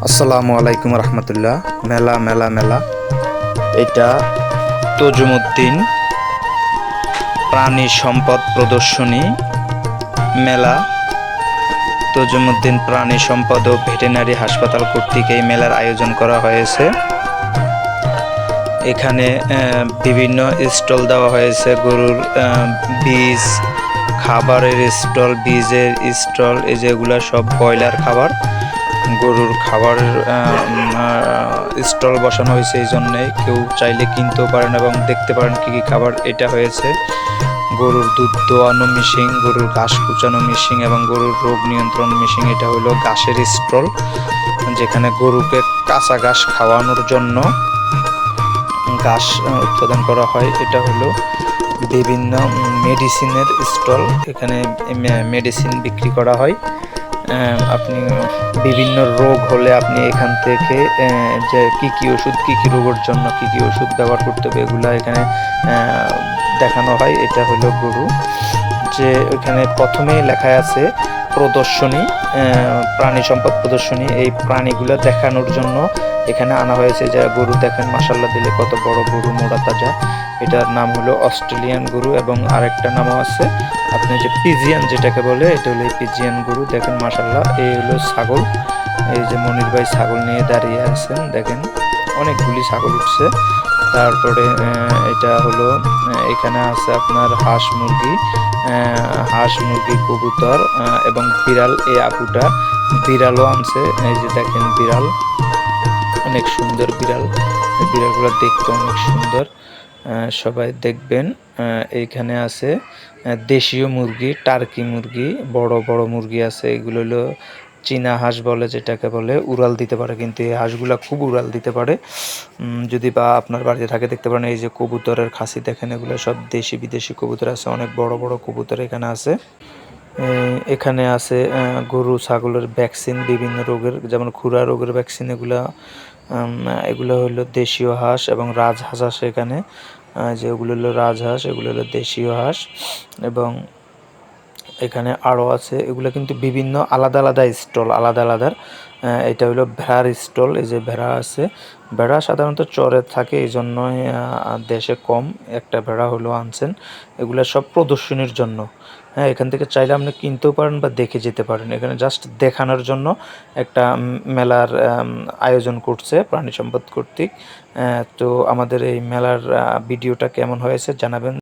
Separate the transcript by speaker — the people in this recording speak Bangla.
Speaker 1: আসসালামু আলাইকুম রহমতুল্লাহ। মেলা মেলা মেলা এটা তজুমুদ্দিন প্রাণী সম্পদ প্রদর্শনী মেলা। তজুমুদ্দিন প্রাণী সম্পদ ও ভেটেরিনারি হাসপাতাল কর্তৃক এই মেলার আয়োজন করা হয়েছে। এখানে বিভিন্ন স্টল দেওয়া হয়েছে, গরুর বীজ, খাবারের স্টল, বীজের স্টল, এই যেগুলো সব ব্রয়লার খাবার, গরুর খাবারের স্টল বসানো হয়েছে। এই জন্যে কেউ চাইলে কিনতেও পারেন এবং দেখতে পারেন কী কী খাবার এটা হয়েছে। গরুর দুধ দোয়ানো মেশিন, গরুর ঘাস কুচানো মেশিন এবং গরুর রোগ নিয়ন্ত্রণ মেশিন। এটা হলো ঘাসের স্টল, যেখানে গরুকে কাঁচা ঘাস খাওয়ানোর জন্য ঘাস উৎপাদন করা হয়। এটা হলো বিভিন্ন মেডিসিনের স্টল, এখানে মেডিসিন বিক্রি করা হয়। আপনি বিভিন্ন রোগ হলে আপনি এখান থেকে যে কী কী ওষুধ, কী কী রোগের জন্য কী কী ওষুধ ব্যবহার করতে হবে এগুলো এখানে দেখানো হয়। এটা হলো গরু, যে এখানে প্রথমেই লেখা আছে প্রদর্শনী, প্রাণী সম্পদ প্রদর্শনী। এই প্রাণীগুলো দেখানোর জন্য এখানে আনা হয়েছে। যে গরু দেখেন মাশাআল্লাহ দিলে কত বড় গরু, মোড়া তাজা। এটার নাম হলো অস্ট্রেলিয়ান গরু এবং আরেকটা নামও আছে, আপনি যে পিজিয়ান যেটাকে বলে, এটা হলো পিজিয়ান গরু। দেখেন মাশাআল্লাহ। এই হলো ছাগল, এই যে মনির ভাই ছাগল নিয়ে দাঁড়িয়ে আছেন, দেখেন অনেকগুলি ছাগল উঠছে। তারপরে এটা হলো এখানে আছে আপনার হাঁস মুরগি, কবুতর এবং বিড়াল। এই আপুটা বিড়ালও আনছে, এই যে দেখেন বিড়াল, অনেক সুন্দর বিড়াল। বিড়ালগুলো দেখতে অনেক সুন্দর, সবাই দেখবেন। এইখানে আছে দেশীয় মুরগি, টার্কি মুরগি, বড় বড় মুরগি আছে। এগুলো হলো চীনা হাঁস বলে, যেটাকে বলে উড়াল দিতে পারে, কিন্তু এই হাঁসগুলা খুব উড়াল দিতে পারে। যদি বা আপনার বাড়িতে থাকে দেখতে পারেন। এই যে কবুতরের খাসি দেখেন, এগুলো সব দেশি বিদেশি কবুতর আছে, অনেক বড় বড় কবুতর এখানে আছে। এখানে আছে গরু ছাগলের ভ্যাকসিন, বিভিন্ন রোগের, যেমন খুরা রোগের ভ্যাকসিন। এগুলো হলো দেশীয় হাঁস এবং রাজহাঁস আছে এখানে, যে ওগুলো হলো রাজহাঁস, এগুলো হলো দেশীয় হাঁস। এবং এখানে আরও আছে, এগুলো কিন্তু বিভিন্ন আলাদা আলাদা স্টল, আলাদা আলাদা। এটা হলো ভেড়ার স্টল, এই যে ভেড়া আছে। ভেড়া সাধারণত চরে থাকে, এই জন্যই দেশে কম। একটা ভেড়া হলো আনছেন। এগুলো সব প্রদর্শনীর জন্য। হ্যাঁ, এখান থেকে চাইলে আপনি কিনতেও পারেন বা দেখে যেতে পারেন। এখানে জাস্ট দেখানোর জন্য একটা মেলার আয়োজন করছে প্রাণী সম্পদ কর্তৃক। তো আমাদের এই মেলার ভিডিওটা কেমন হয়েছে জানাবেন।